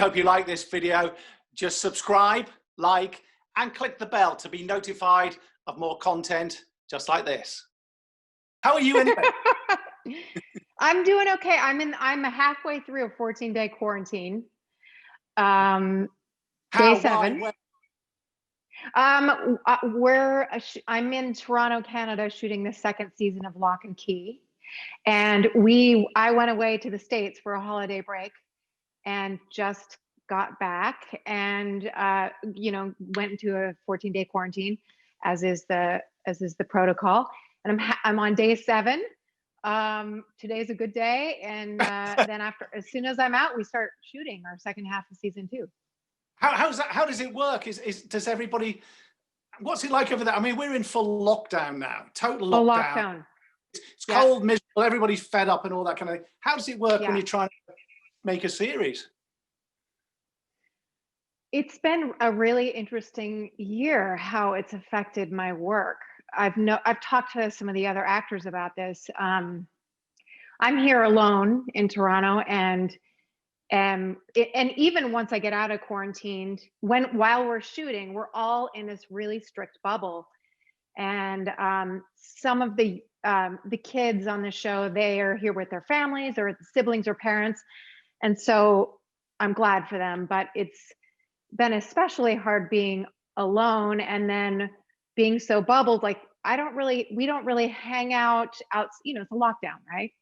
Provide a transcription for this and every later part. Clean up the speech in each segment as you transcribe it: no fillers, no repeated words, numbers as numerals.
hope you like this video. Just subscribe, like, and click the bell to be notified of more content just like this. How are you anyway? I'm doing okay. I'm halfway through a 14-day quarantine. Day 7. Why? I'm in Toronto, Canada, shooting the 2nd season of Locke Key, and I went away to the States for a holiday break, and just got back, and went into a 14-day quarantine, as is the protocol, and I'm on day 7. Today's a good day, and then as soon as I'm out, we start shooting our second half of season 2. How does it work? Does everybody? What's it like over there? I mean, we're in full lockdown now, total lockdown. It's cold, miserable. Everybody's fed up and all that kind of thing. How does it work when you're trying to make a series? It's been a really interesting year, how it's affected my work. I've talked to some of the other actors about this. I'm here alone in Toronto, and even once I get out of quarantine, while we're shooting, we're all in this really strict bubble. And some of the kids on the show, they are here with their families or siblings or parents, and so I'm glad for them. But it's been especially hard being alone, and then being so bubbled. Like we don't really hang out. It's a lockdown, right?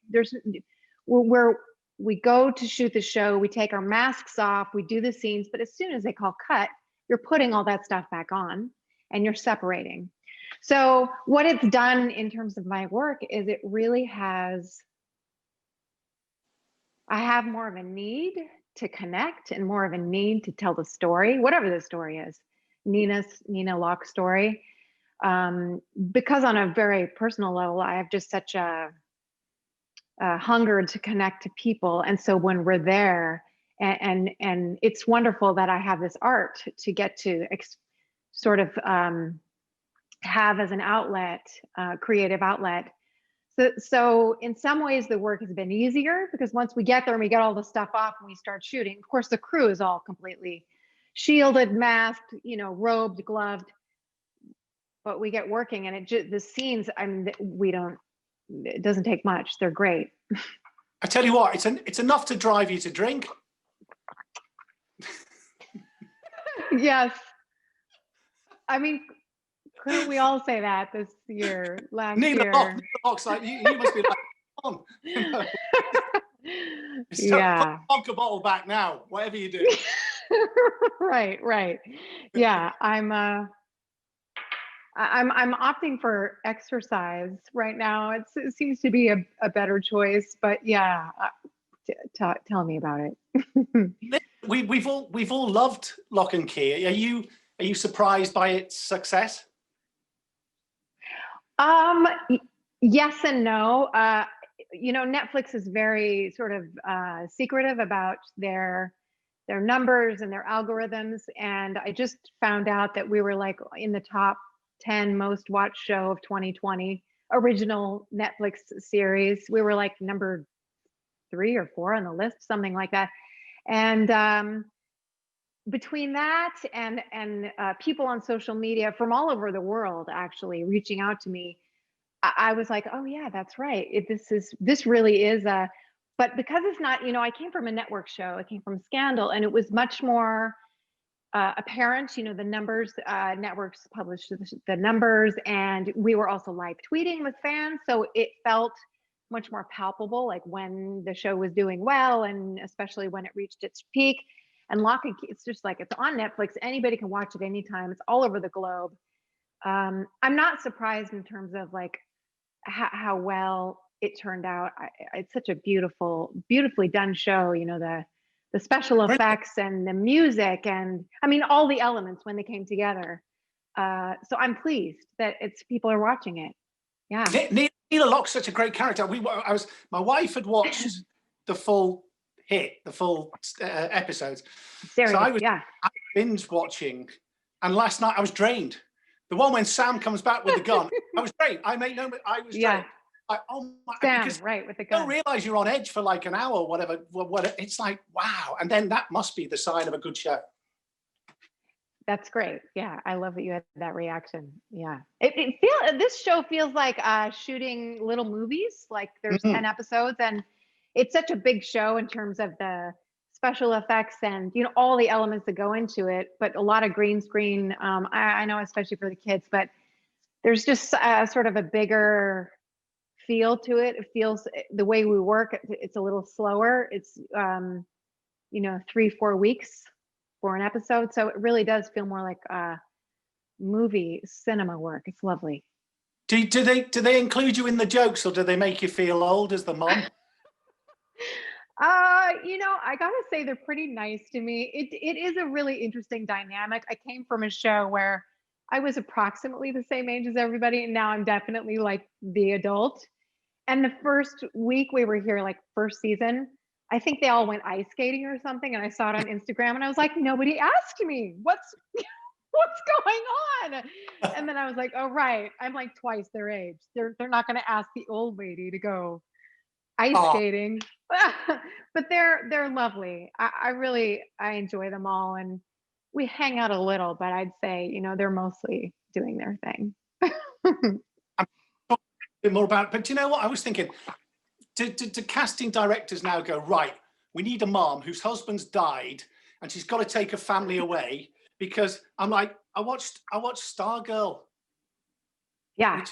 We go to shoot the show, we take our masks off, we do the scenes, but as soon as they call cut, you're putting all that stuff back on and you're separating. So what it's done in terms of my work is it really I have more of a need to connect and more of a need to tell the story, whatever the story is, Nina Locke story. Because on a very personal level, I have just such a hunger to connect to people. And so when we're there, and it's wonderful that I have this art to get to sort of have as an outlet, creative outlet. So in some ways the work has been easier, because once we get there and we get all the stuff off and we start shooting, of course the crew is all completely shielded, masked, robed, gloved, but we get working, and the scenes, it doesn't take much. They're great. I tell you what, it's enough to drive you to drink. Yes. I mean, couldn't we all say that this year, last year? Nina Locke's like, you must be like, come on. Yeah. Put the vodka bottle back now, whatever you do. Right. Yeah, I'm opting for exercise right now. It seems to be a better choice, but yeah, tell me about it. We've all loved Locke & Key. Are you surprised by its success? Yes and no. Netflix is very sort of secretive about their numbers and their algorithms, and I just found out that we were like in the top 10 most watched show of 2020, original Netflix series. We were like number 3 or 4 on the list, something like that. And between that and people on social media from all over the world actually reaching out to me, I was like, oh yeah, that's right. This really is but because it's not, I came from a network show, I came from Scandal, and it was much more apparent, the numbers, networks published the numbers, and we were also live tweeting with fans. So it felt much more palpable, like when the show was doing well, and especially when it reached its peak. And Locke & Key, it's just like, it's on Netflix. Anybody can watch it anytime. It's all over the globe. I'm not surprised in terms of like how well it turned out. It's such a beautifully done show, the special effects and the music, and I mean all the elements when they came together. So I'm pleased that people are watching it. Yeah. Nina Locke's such a great character. My wife had watched the full episodes. Series, so I was yeah. binge watching, and last night I was drained. The one when Sam comes back with the gun, I was drained. I was drained. like, oh my, Sam, because right, with the you gun. don't realize you're on edge for like an hour or whatever. It's like, wow. And then that must be the sign of a good show. That's great. Yeah, I love that you had that reaction. Yeah, this show feels like shooting little movies. Like there's 10 episodes, and it's such a big show in terms of the special effects and all the elements that go into it. But a lot of green screen. I know, especially for the kids, but there's just sort of a bigger feel to it. It feels the way we work. It's a little slower. It's 3-4 weeks for an episode, so it really does feel more like movie cinema work. It's lovely. Do they include you in the jokes, or do they make you feel old as the mom? I gotta say they're pretty nice to me. It is a really interesting dynamic. I came from a show where I was approximately the same age as everybody, and now I'm definitely like the adult. And the first week we were here, like first season, I think they all went ice skating or something, and I saw it on Instagram, and I was like, nobody asked me what's going on. And then I was like, oh right, I'm like twice their age. They're not going to ask the old lady to go ice skating. But they're lovely. I enjoy them all, and we hang out a little, but I'd say they're mostly doing their thing. A bit more about, but you know what I was thinking? Do casting directors now go, right, we need a mom whose husband's died and she's got to take a family away? Because I'm like, I watched Stargirl, Yeah,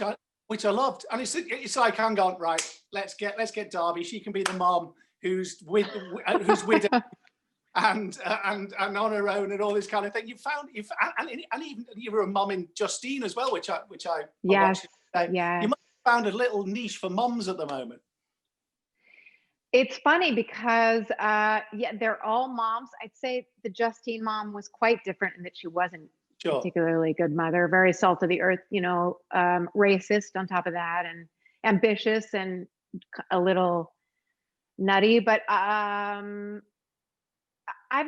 which I loved, and it's like, I'm going, right, let's get Darby. She can be the mom who's widowed and on her own and all this kind of thing. And even you were a mom in Justine as well, which I yes, watched. yes. You must have found a little niche for moms at the moment. It's funny because they're all moms. I'd say the Justine mom was quite different in that she wasn't particularly good mother, very salt of the earth, racist on top of that, and ambitious and a little nutty. But I've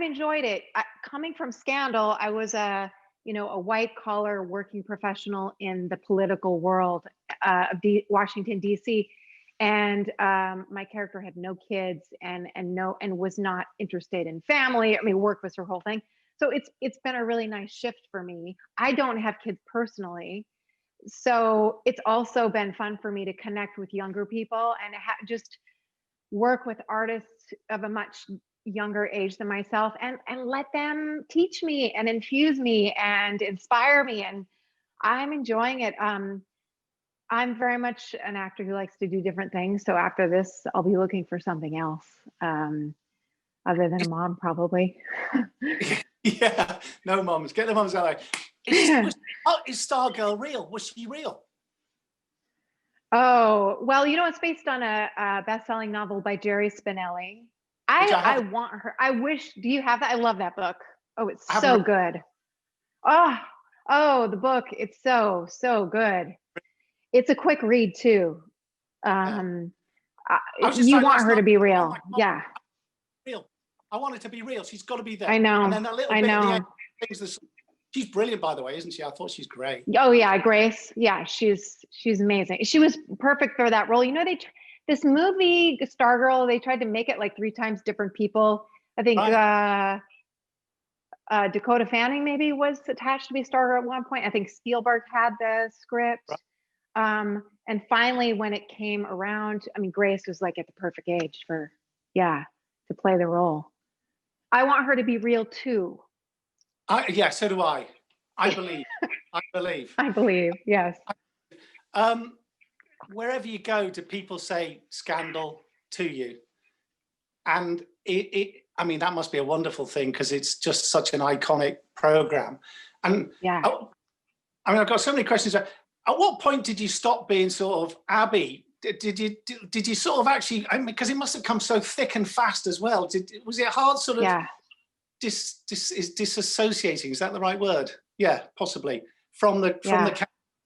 enjoyed it. Coming from Scandal, I was a white collar working professional in the political world of Washington, D.C. And my character had no kids and was not interested in family. I mean, work was her whole thing. So it's been a really nice shift for me. I don't have kids personally, so it's also been fun for me to connect with younger people and just work with artists of a much younger age than myself, and let them teach me and infuse me and inspire me. And I'm enjoying it. I'm very much an actor who likes to do different things. So after this, I'll be looking for something else, other than a mom, probably. Yeah, no moms. Get the moms out. Is Stargirl real? Was she real? Oh, well, it's based on a best-selling novel by Jerry Spinelli. I want her. I wish. Do you have that? I love that book. Oh, it's so good. Oh, the book. It's so good. It's a quick read too. You want her to be real. Yeah. Real. I want it to be real. She's got to be there. I know. And then that little bit at the end, she's brilliant, by the way, isn't she? I thought she's great. Oh yeah, Grace. Yeah, she's amazing. She was perfect for that role. This movie Stargirl, they tried to make it like 3 times different people. I think Dakota Fanning maybe was attached to be Stargirl at one point. I think Spielberg had the script. Right. And finally, when it came around, I mean, Grace was like at the perfect age to play the role. I want her to be real too. So do I. I believe. I believe. Yes. Wherever you go, do people say Scandal to you? And I mean, that must be a wonderful thing because it's just such an iconic program. And I mean, I've got so many questions. At what point did you stop being sort of Abby? Did you sort of actually? I mean, because it must have come so thick and fast as well. Was it hard, sort of? Disassociating? Is that the right word? Yeah, possibly from the camera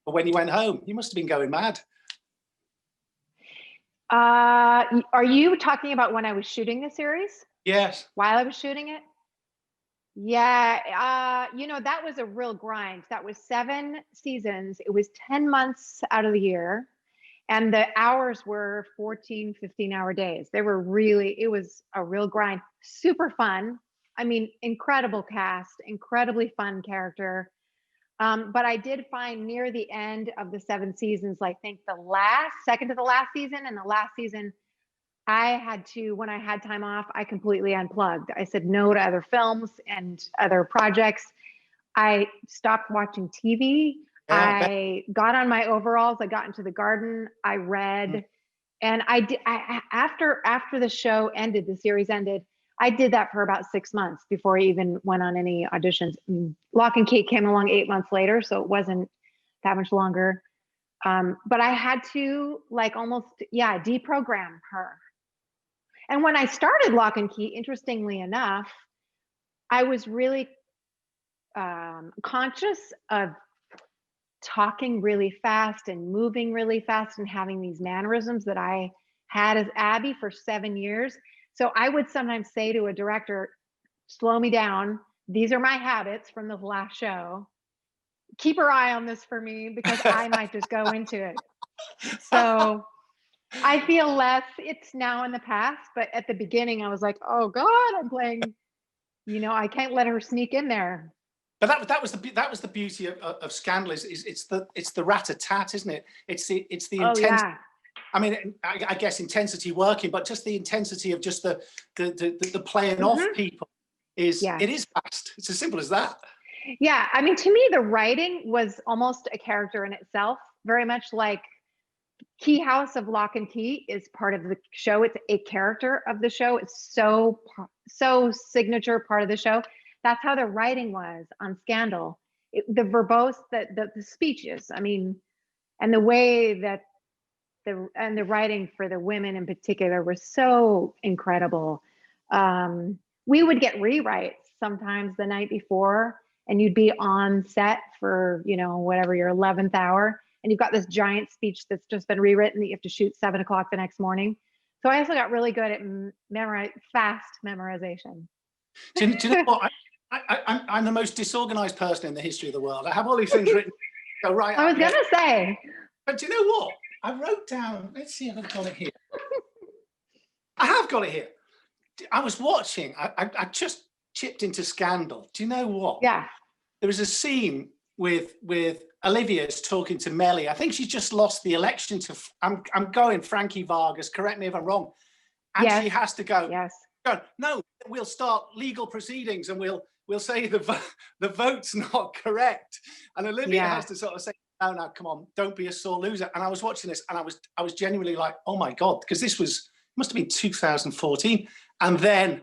when you went home. You must have been going mad. Are you talking about when I was shooting the series? Yes. While I was shooting it? Yeah. That was a real grind. That was 7 seasons. It was 10 months out of the year. And the hours were 14, 15-hour days. They were really, it was a real grind. Super fun. I mean, incredible cast, incredibly fun character. But I did find near the end of the 7 seasons, I think second to the last season and the last season, I had to, when I had time off, I completely unplugged. I said no to other films and other projects. I stopped watching TV. I got on my overalls. I got into the garden. I read, and after the show ended, the series ended, I did that for about 6 months before I even went on any auditions. Locke and Key came along 8 months later, so it wasn't that much longer. But I had to almost, deprogram her. And when I started Locke and Key, interestingly enough, I was really conscious of talking really fast and moving really fast and having these mannerisms that I had as Abby for 7 years. So I would sometimes say to a director, slow me down. These are my habits from the last show. Keep your eye on this for me because I might just go into it. So I feel less, it's now in the past, but at the beginning I was like, oh God, I'm playing, I can't let her sneak in there. But that was the beauty of Scandal it's the rat-a-tat, isn't it? It's the intensity. Yeah. I mean, I guess intensity working, but just the intensity of just the playing off people it is fast. It's as simple as that. Yeah, I mean, to me, the writing was almost a character in itself, very much like Key House of Locke and Key is part of the show. It's a character of the show. It's so signature part of the show. That's how the writing was on Scandal. The verbose, the speeches, I mean, and the way that the writing for the women in particular was so incredible. We would get rewrites sometimes the night before, and you'd be on set for, whatever, your 11th hour, and you've got this giant speech that's just been rewritten that you have to shoot 7 o'clock the next morning. So I also got really good at fast memorization. Do you know what? I'm the most disorganized person in the history of the world. I have all these things written. Go right. I was going to say. But do you know what? I wrote down, let's see if I've got it here. I have got it here. I was watching, I just chipped into Scandal. Do you know what? Yeah. There was a scene with Olivia's talking to Melly. I think she's just lost the election to, I'm going Frankie Vargas, correct me if I'm wrong. And she has to go, no, we'll start legal proceedings and we'll say the vote's not correct. And Olivia has to sort of say, no, come on, don't be a sore loser. And I was watching this and I was genuinely like, oh my God, because this must have been 2014. And then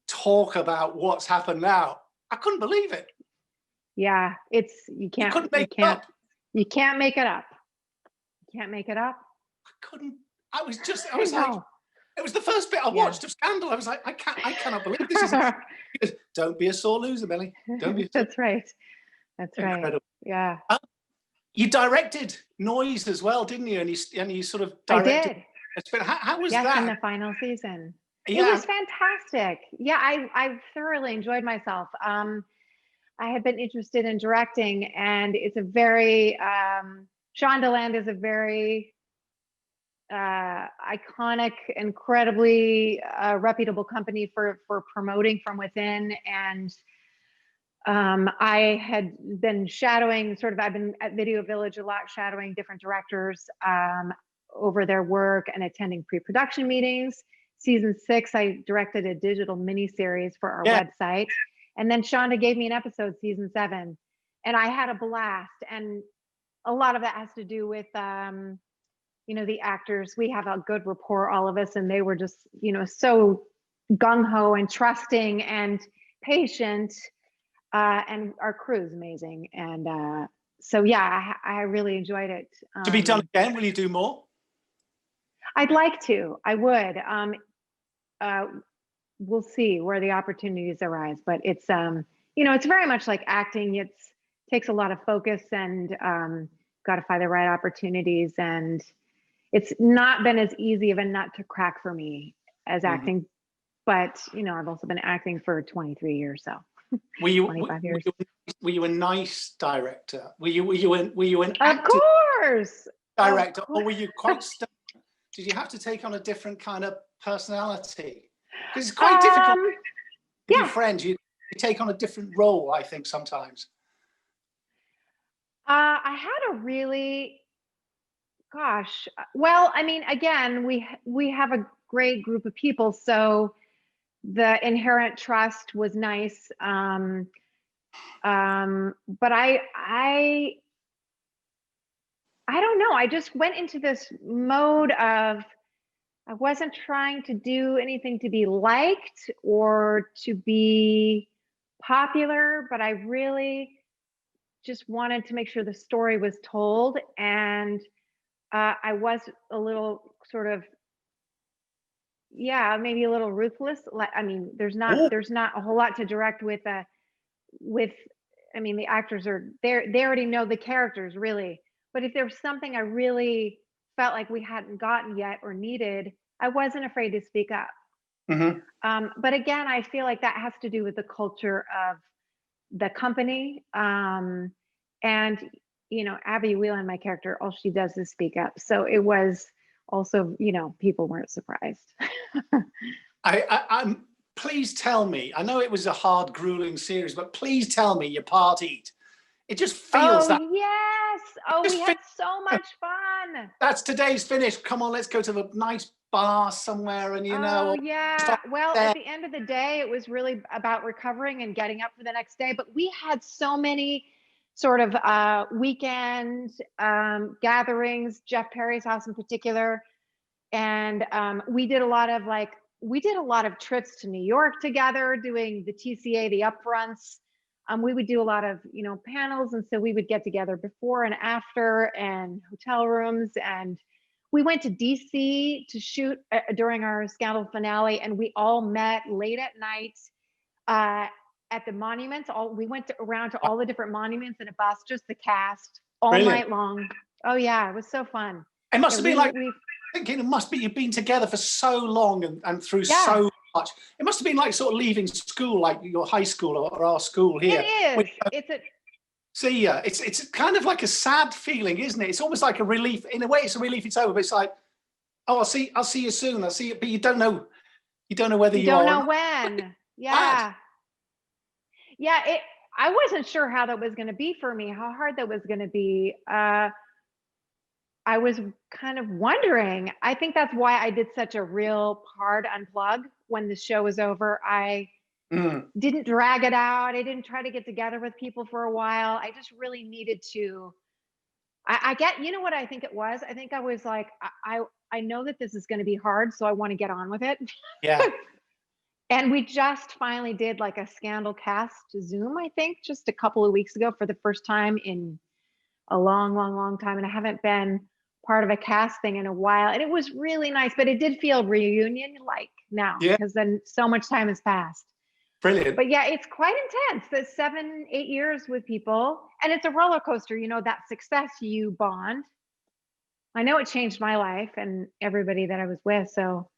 talk about what's happened now. I couldn't believe it. Yeah, you can't make it up. You can't make it up. You can't make it up. I was like, it was the first bit I watched of Scandal. I was like, I cannot believe this is. Don't be a sore loser, Melly. Don't be. That's right. That's incredible. Right. Yeah. You directed Noise as well, didn't you? And you sort of directed. I did. How was that? Yes, in the final season. Yeah. It was fantastic. Yeah, I thoroughly enjoyed myself. I had been interested in directing, and it's a very Shondaland is a very iconic, incredibly reputable company for promoting from within. And I had been shadowing, I've been at Video Village a lot, shadowing different directors over their work and attending pre-production meetings. Season 6, I directed a digital miniseries for our website. And then Shonda gave me an episode, season 7, and I had a blast. And a lot of that has to do with, the actors. We have a good rapport, all of us, and they were just, so gung-ho and trusting and patient. And our crew is amazing. And so, yeah, I really enjoyed it. To be done again, will you do more? I'd like to. I would. We'll see where the opportunities arise, but it's it's very much like acting. It takes a lot of focus and got to find the right opportunities, and it's not been as easy of a nut to crack for me as acting. But I've also been acting for 23 years, so were you 25 years. Were you a nice director? Were you an actor? Of course. director, or were you quite stuck? Did you have to take on a different kind of personality? Because it's quite difficult with your friends. You take on a different role, I think, sometimes. I had a really, well, I mean, again, we have a great group of people, so the inherent trust was nice. But I don't know. I just went into this mode of, I wasn't trying to do anything to be liked or to be popular, but I really just wanted to make sure the story was told. And I was a little sort of, maybe a little ruthless. I mean, there's not a whole lot to direct with. I mean, the actors they already know the characters, really. But if there's something I really felt like we hadn't gotten yet or needed, I wasn't afraid to speak up. But again, I feel like that has to do with the culture of the company. And, Abby Whelen, my character, all she does is speak up. So it was also, people weren't surprised. I'm please tell me, I know it was a hard, grueling series, but please tell me you partied. It just feels that. Yes. Oh, we had so much fun. That's today's finish. Come on, let's go to the nice bar somewhere and, Oh, yeah. Well, at the end of the day, it was really about recovering and getting up for the next day. But we had so many sort of weekend gatherings, Jeff Perry's house in particular. And we did a lot of trips to New York together, doing the TCA, the upfronts. We would do a lot of, panels. And so we would get together before and after, and hotel rooms. And we went to DC to shoot during our Scandal finale. And we all met late at night at the monuments. We went around to all the different monuments in a bus, just the cast, all night long. Oh, yeah. It was so fun. It must have been thinking it must be, you've been together for so long and through so much. It must have been like sort of leaving school, like your high school or our school here. It is. It's kind of like a sad feeling, isn't it? It's almost like a relief. In a way, it's a relief. It's over. But it's like, I'll see you soon. I'll see you, but you don't know whether you don't know when. Yeah. Yeah. I wasn't sure how that was going to be for me, how hard that was going to be. I was kind of wondering. I think that's why I did such a real hard unplug when the show was over. I didn't drag it out. I didn't try to get together with people for a while. I just really needed to. You know what I think it was? I think I was like, I know that this is going to be hard, so I want to get on with it. Yeah. And we just finally did like a Scandal cast Zoom, I think, just a couple of weeks ago for the first time in a long, long, long time. And I haven't been part of a cast thing in a while. And it was really nice, but it did feel reunion-like now because then so much time has passed. Brilliant. But yeah, it's quite intense. The 7-8 years with people, and it's a roller coaster. That success, you bond. I know it changed my life and everybody that I was with. So,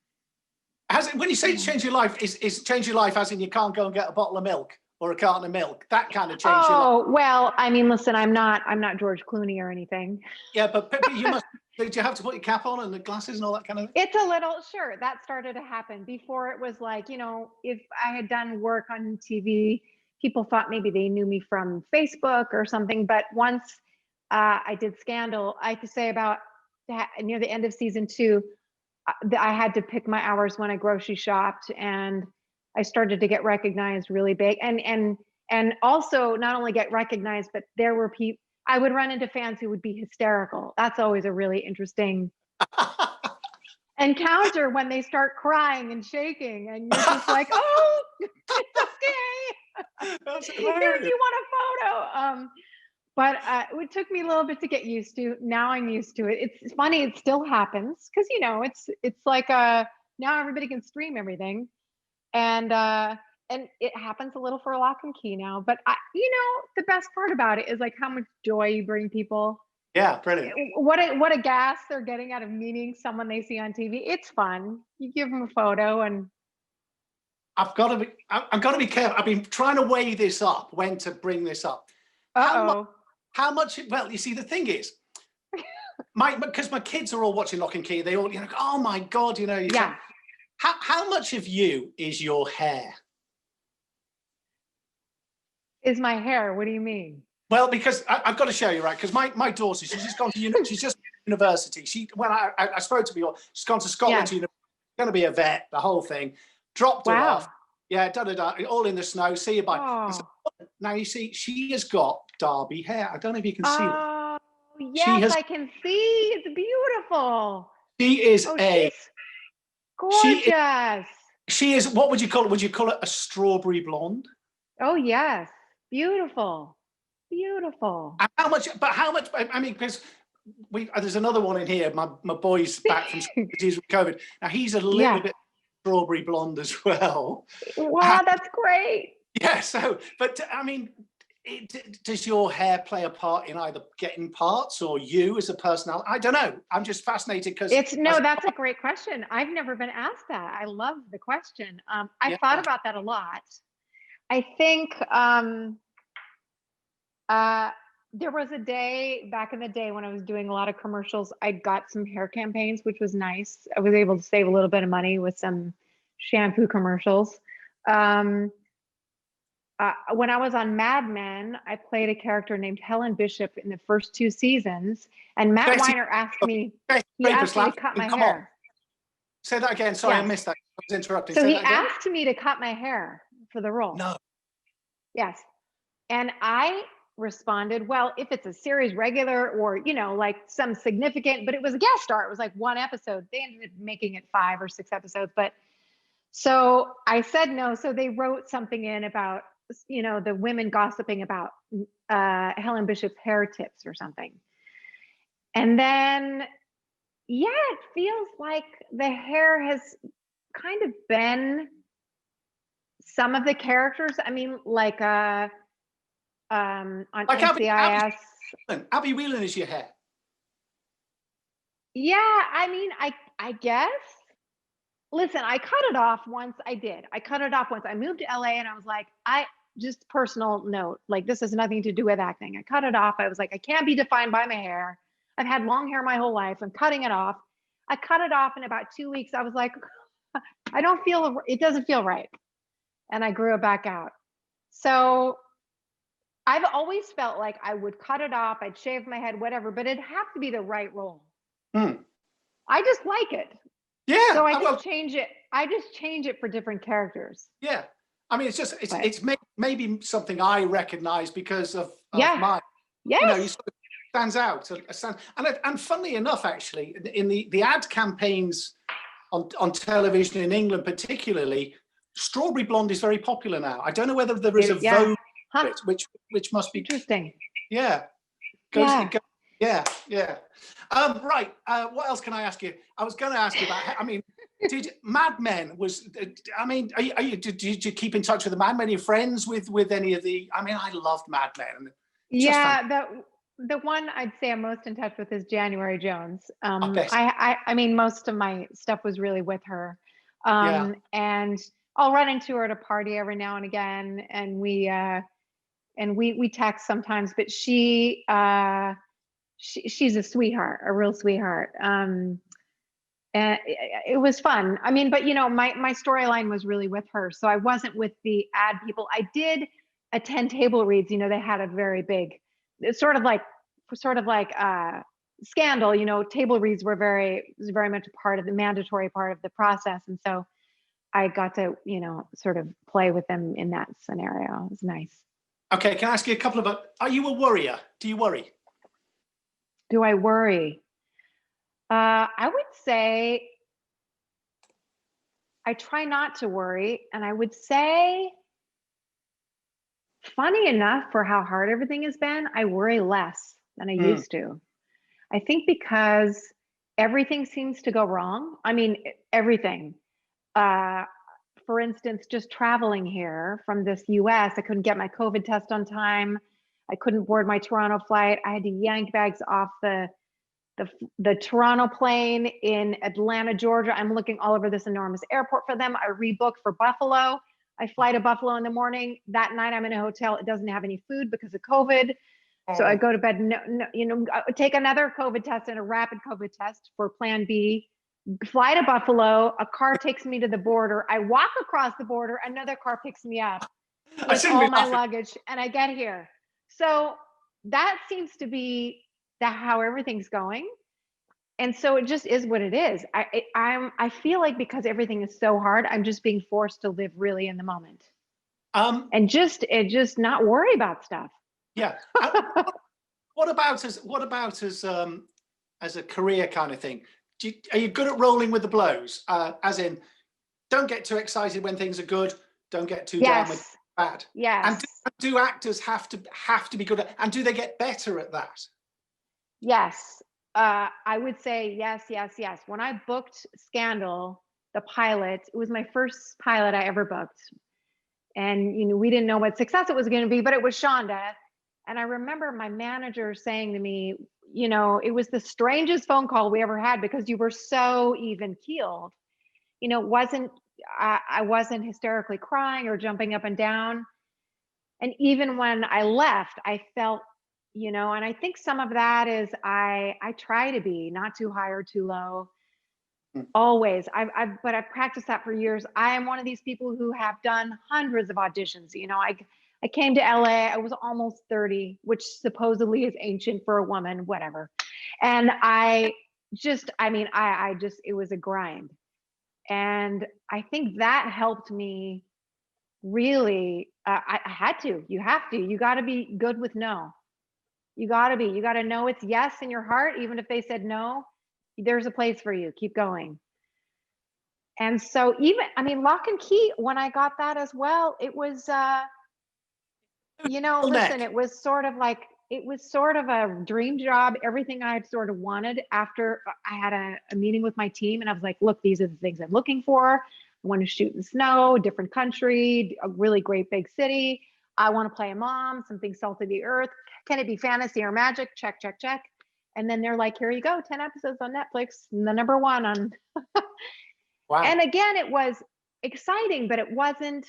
when you say change your life, is change your life as in you can't go and get a bottle of milk or a carton of milk? That kind of change your life. Oh well, I mean, listen, I'm not George Clooney or anything. Yeah, but you must. Do you have to put your cap on and the glasses and all that kind of thing? It's a little, sure, that started to happen. Before it was like, if I had done work on TV, people thought maybe they knew me from Facebook or something. But once I did Scandal, I have to say about near the end of season 2, I had to pick my hours when I grocery shopped, and I started to get recognized really big. And also not only get recognized, but there were people, I would run into fans who would be hysterical. That's always a really interesting encounter when they start crying and shaking, and you're just like, oh, it's okay. If you want a photo. But it took me a little bit to get used to. Now I'm used to it. It's funny, it still happens because it's like now everybody can stream everything, and it happens a little for Locke Key now. But the best part about it is like how much joy you bring people. Yeah, brilliant. What a gas they're getting out of meeting someone they see on TV. It's fun. You give them a photo, and I've got to be careful. I've been trying to weigh this up, when to bring this up. How much? Well, you see, the thing is, Because my kids are all watching Locke Key. They all, oh my God, Yeah. How much of you is your hair? Is my hair? What do you mean? Well, because I've got to show you, right? Because my daughter, she's just gone to she's just university. When I spoke to her, she's gone to Scotland to university, going to be a vet, the whole thing. Dropped her off. Yeah, all in the snow. See you bye. Oh. So, now you see, she has got Darby hair. I don't know if you can see it. Oh, yes, I can see. It's beautiful. She is gorgeous. She is. What would you call it? Would you call it a strawberry blonde? Oh yes, beautiful. Beautiful. And how much? I mean, because there's another one in here. My boy's back from with COVID. Now he's a little bit strawberry blonde as well. Wow, that's great. Yeah. So, but I mean, does your hair play a part in either getting parts or you as a personality? I don't know. I'm just fascinated because that's a great question. I've never been asked that. I love the question. I thought about that a lot. I think. There was a day back in the day when I was doing a lot of commercials. I got some hair campaigns, which was nice. I was able to save a little bit of money with some shampoo commercials. When I was on Mad Men, I played a character named Helen Bishop in the first 2 seasons, and Matt Weiner asked me. He asked me to cut my hair. Say that again. Sorry, I missed that. I was interrupting. So he asked me to cut my hair for the role. No. Yes, and I responded, well, if it's a series regular or, like some significant, but it was a guest star. It was like 1 episode. They ended up making it 5 or 6 episodes. But so I said no. So they wrote something in about, the women gossiping about Helen Bishop's hair tips or something. And then, it feels like the hair has kind of been some of the characters. I mean, like, on NCIS. Abby Whelen is your hair. Yeah, I mean, I guess. Listen, I cut it off once. I cut it off once. I moved to LA and I was like, just personal note, like this has nothing to do with acting. I cut it off. I was like, I can't be defined by my hair. I've had long hair my whole life. I'm cutting it off. I cut it off in about 2 weeks. I was like, it doesn't feel right. And I grew it back out. So I've always felt like I would cut it off, I'd shave my head, whatever, but it'd have to be the right role. I just like it. Yeah. So I just change it. I just change it for different characters. Yeah. I mean, it's maybe something I recognize because of mine. Yes. You sort of stands out. And funnily enough, actually, in the ad campaigns on television in England particularly, strawberry blonde is very popular now. I don't know whether there is a vogue. Which must be interesting. Yeah. Yeah. Right. What else can I ask you? I was going to ask you about. I mean, did Mad Men was? I mean, did you keep in touch with the Mad Men? Are you friends with any of the? I mean, I loved Mad Men. The one I'd say I'm most in touch with is January Jones. I mean, most of my stuff was really with her, and I'll run into her at a party every now and again, and we text sometimes, but she's a sweetheart, a real sweetheart. And it was fun. I mean, but my storyline was really with her. So I wasn't with the ad people. I did attend table reads. They had a very big, it's sort of like Scandal, table reads were very much a part of the mandatory part of the process. And so I got to, sort of play with them in that scenario. It was nice. Okay, can I ask you a couple of, are you a worrier? Do you worry? Do I worry? I would say I try not to worry. And I would say, funny enough, for how hard everything has been, I worry less than I used to. I think because everything seems to go wrong. I mean, everything. For instance, just traveling here from this US, I couldn't get my COVID test on time. I couldn't board my Toronto flight. I had to yank bags off the Toronto plane in Atlanta, Georgia. I'm looking all over this enormous airport for them. I rebooked for Buffalo. I fly to Buffalo in the morning. That night I'm in a hotel. It doesn't have any food because of COVID. So I Oh, go to bed, take another COVID test and a rapid COVID test for plan B, fly to Buffalo, a car takes me to the border. I walk across the border, another car picks me up I with shouldn't all be my laughing. luggage and I get here. So that seems to be how everything's going. And so it just is what it is. I feel like because everything is so hard, I'm just being forced to live really in the moment Um, and just not worry about stuff. yeah. What about as a career kind of thing? Are you good at rolling with the blows? As in, don't get too excited when things are good. Don't get too down when Yes. it's bad. And Yes. do actors have to be good at? And do they get better at that? Yes. I would say yes, yes, yes. When I booked Scandal, the pilot, it was my first pilot I ever booked. And we didn't know what success it was going to be, but it was Shonda. And I remember my manager saying to me, it was the strangest phone call we ever had because you were so even keeled. I wasn't hysterically crying or jumping up and down. And even when I left, I felt, and I think some of that is I try to be not too high or too low. Always. But I've practiced that for years. I am one of these people who have done hundreds of auditions. I came to LA, I was almost 30, which supposedly is ancient for a woman, whatever. And I just it was a grind. And I think that helped me really. I had to. You have to. You got to be good with no. You got to know it's yes in your heart, even if they said no. There's a place for you. Keep going. And so Lock and Key, when I got that as well, it was, listen, it was sort of a dream job, everything I'd sort of wanted after I had a meeting with my team. And I was like, look, these are the things I'm looking for. I want to shoot in snow, different country, a really great big city. I want to play a mom, something salt of the earth. Can it be fantasy or magic? Check, check, check. And then they're like, here you go, 10 episodes on Netflix, the number one on. Wow. And again, it was exciting, but it wasn't,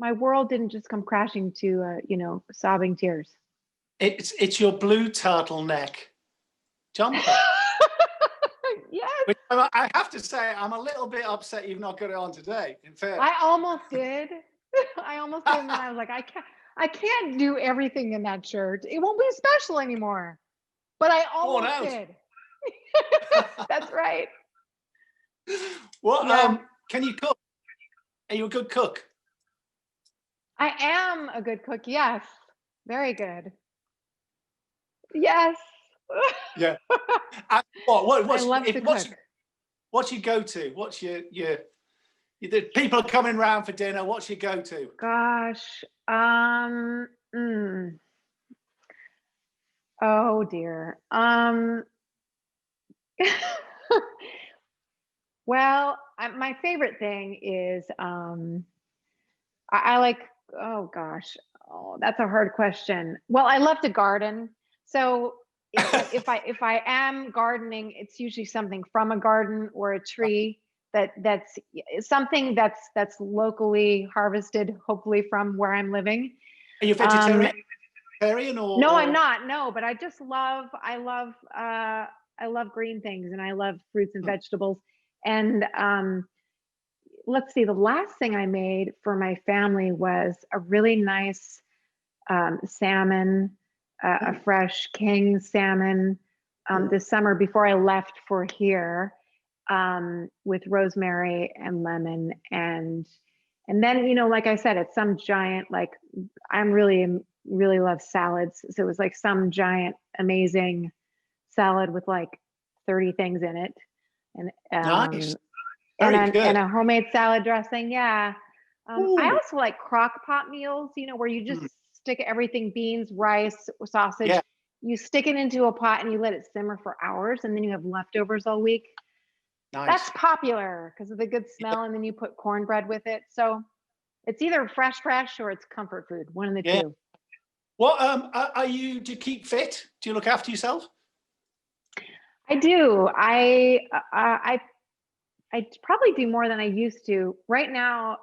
my world didn't just come crashing to, sobbing tears. It's your blue turtleneck jumper. Yes. Which I have to say, I'm a little bit upset you've not got it on today. In fact, I almost did. And then I was like, I can't do everything in that shirt. It won't be special anymore. But I almost did. That's right. What can you cook? Are you a good cook? I am a good cook. Yes. Very good. Yes. Yeah. What's I love to cook. What's your go-to? What's your the people are coming round for dinner. What's your go-to? Gosh. Oh dear. Well, my favorite thing is I like, oh gosh, that's a hard question. Well, I love to garden. So if I am gardening, it's usually something from a garden or a tree that's something that's locally harvested, hopefully from where I'm living. Are you vegetarian? Or no, I'm not. No, but I love green things and I love fruits and vegetables. And let's see, the last thing I made for my family was a really nice salmon, a fresh king salmon this summer before I left for here, with rosemary and lemon. And then, like I said, it's some giant, like I'm really love salads. So it was like some giant, amazing salad with like 30 things in it. And nice. And a homemade salad dressing. Yeah. I also like crock pot meals, where you just stick everything, beans, rice, sausage. Yeah. You stick it into a pot and you let it simmer for hours, and then you have leftovers all week. Nice. That's popular because of the good smell, and then you put cornbread with it. So it's either fresh, or it's comfort food, one of the two. What do you keep fit? Do you look after yourself? I do. I probably do more than I used to. Right now,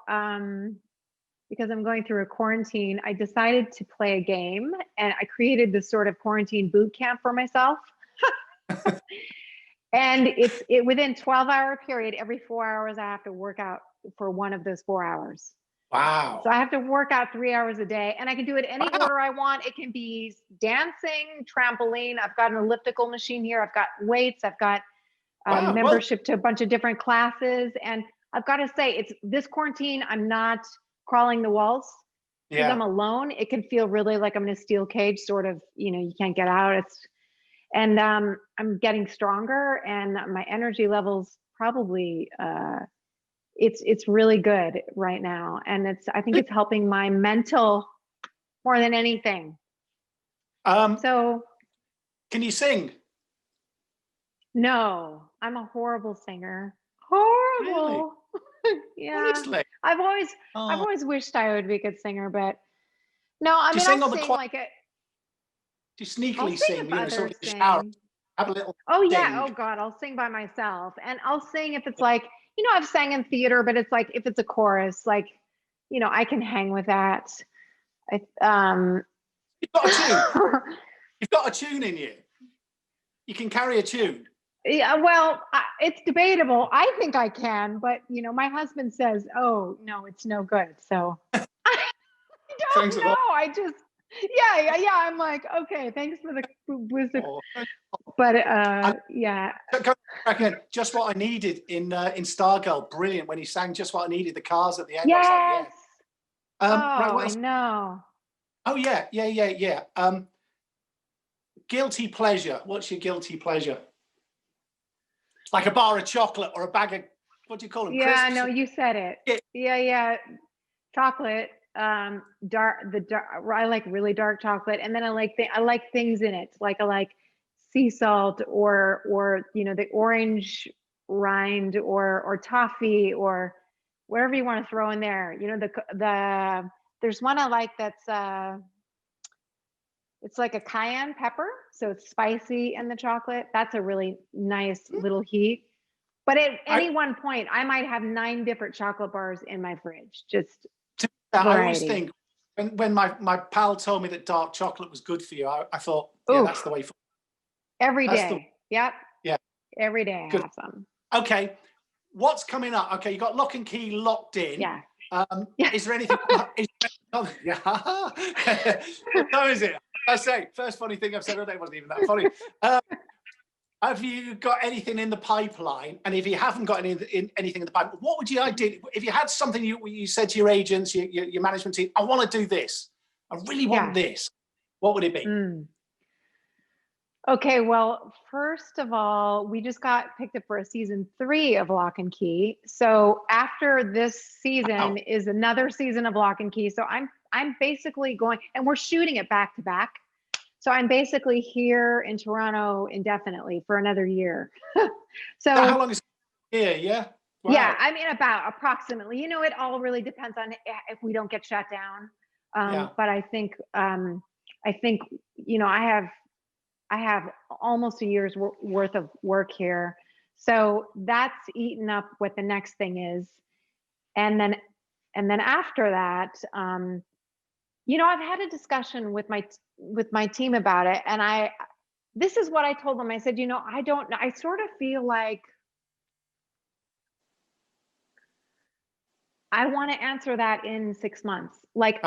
because I'm going through a quarantine, I decided to play a game, and I created this sort of quarantine boot camp for myself. And it within 12-hour period, every 4 hours, I have to work out for one of those 4 hours. Wow. So I have to work out 3 hours a day, and I can do it any order I want. It can be dancing, trampoline. I've got an elliptical machine here. I've got weights. I've got membership to a bunch of different classes. And I've got to say, it's this quarantine, I'm not crawling the walls because I'm alone. It can feel really like I'm in a steel cage, sort of, you can't get out. And I'm getting stronger, and my energy levels probably, it's really good right now. And I think it's helping my mental more than anything. So. Can you sing? No, I'm a horrible singer. Horrible. Really? Yeah. Honestly? I've always wished I would be a good singer, but no, I mean, I'll sing like it. Do you sneakily sing, sort of in the shower, have a little Oh yeah. ding. Oh God, I'll sing by myself, and I'll sing if it's like, I've sang in theater, but it's like, if it's a chorus, like, I can hang with that. You've got a tune. You've got a tune in you. You can carry a tune. Yeah, well, it's debatable. I think I can, but my husband says, "Oh no, it's no good." So I don't know. I just, yeah. I'm like, okay, thanks for the wisdom, but yeah. Just What I Needed in Stargirl, brilliant when he sang Just What I Needed. The cars at the end. Yes. I was like, yeah. I know. Oh yeah. Guilty pleasure. What's your guilty pleasure? Like a bar of chocolate or a bag of, what do you call them? Yeah, crisps? no, you said it. Yeah. Chocolate, dark. I like really dark chocolate, and then I like things in it. Like I like sea salt, or the orange rind, or toffee, or whatever you want to throw in there. There's one I like that's it's like a cayenne pepper, so it's spicy in the chocolate. That's a really nice little heat. But at any one point, I might have 9 different chocolate bars in my fridge. Just I always think, when my pal told me that dark chocolate was good for you, I thought, that's the way forward. Every day. Yep. Yeah. Every day I have some. Okay. What's coming up? Okay, you got Locke Key locked in. Yeah. Is there anything? Yeah. What time is it? I say, first funny thing I've said all day wasn't even that funny. Have you got anything in the pipeline? And if you haven't got anything in the pipeline, what would you ideally, if you had something you said to your agents, your management team, I want to do this, I really want this, what would it be? Okay, well, first of all, we just got picked up for a season 3 of Locke and Key. So after this season is another season of Locke and Key. So I'm basically going, and we're shooting it back to back. So I'm basically here in Toronto indefinitely for another year. So how long is it here? Yeah. Wow. Yeah, I mean, about approximately. It all really depends on if we don't get shut down. But I think I have almost a year's worth of work here. So that's eaten up what the next thing is. And then after that, I've had a discussion with my team about it. And this is what I told them. I said, I sort of feel like I want to answer that in 6 months. Like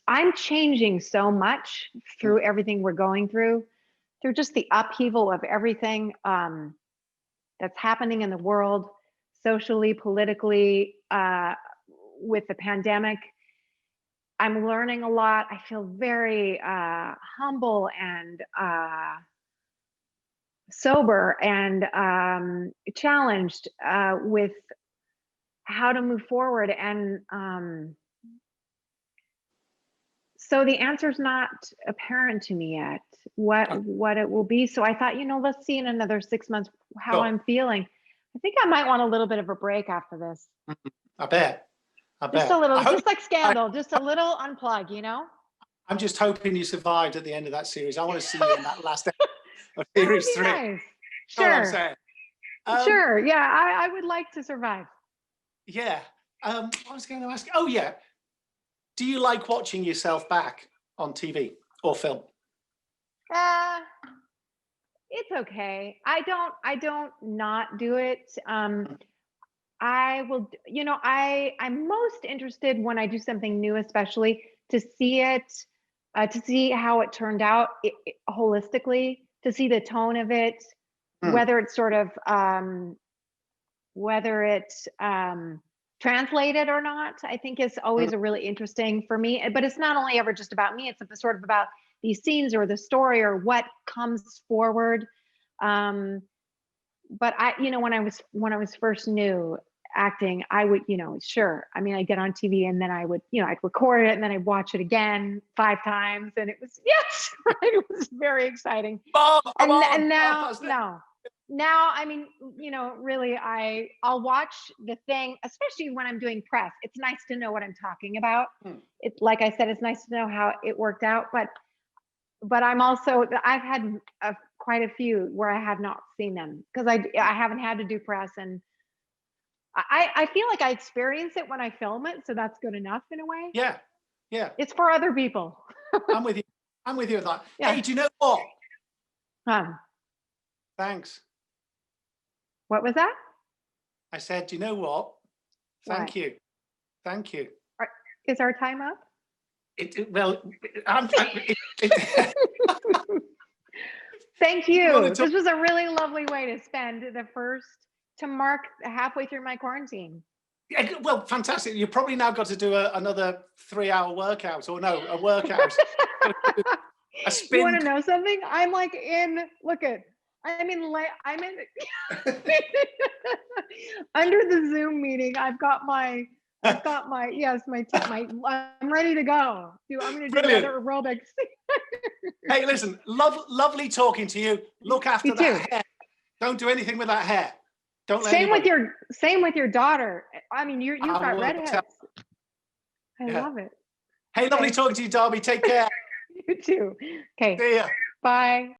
I'm changing so much through everything we're going through just the upheaval of everything that's happening in the world, socially, politically, with the pandemic. I'm learning a lot. I feel very humble and sober and challenged with how to move forward. And so the answer's not apparent to me yet, what it will be. So I thought, let's see in another 6 months how I'm feeling. I think I might want a little bit of a break after this. I bet. Just a little, just like Scandal, just a little unplug, I'm just hoping you survived at the end of that series. I want to see you in that last episode of series 3. Nice. Sure. Sure. Yeah, I would like to survive. Yeah. I was going to ask. Oh, yeah. Do you like watching yourself back on TV or film? It's okay. I don't not do it. I will, I'm most interested when I do something new, especially to see it, to see how it turned out holistically, to see the tone of it, whether it's sort of, whether it's translated or not, I think is always a really interesting for me. But it's not only ever just about me, it's sort of about these scenes or the story or what comes forward. But I, when I was first new acting, I would, sure. I mean, I'd get on TV and then I would, I'd record it and then I'd watch it again 5 times. And it was, yes, right. It was very exciting. And now, I mean, really, I'll watch the thing, especially when I'm doing press. It's nice to know what I'm talking about. It's like I said, it's nice to know how it worked out. But I'm also, I've had quite a few where I have not seen them because I haven't had to do press, and I feel like I experience it when I film it, so that's good enough in a way. Yeah. It's for other people. I'm with you. I'm with you on that. Yeah. Hey, do you know what? Thanks. What was that? I said, do you know what? Thank you. Thank you. Is our time up? Thank you. This was a really lovely way to spend to mark halfway through my quarantine. Well, fantastic. You probably now got to do another 3-hour workout, or no, a workout. A spin. You want to know something? I'm like I'm in under the Zoom meeting. I've got my I'm ready to go. I'm going to do another aerobics. Hey, listen, lovely talking to you. Look after that hair. Don't do anything with that hair. Don't let anybody. Same with your daughter. I mean, you've got redheads. I love it. Hey, lovely talking to you, Darby. Take care. You too. Okay. See ya. Bye.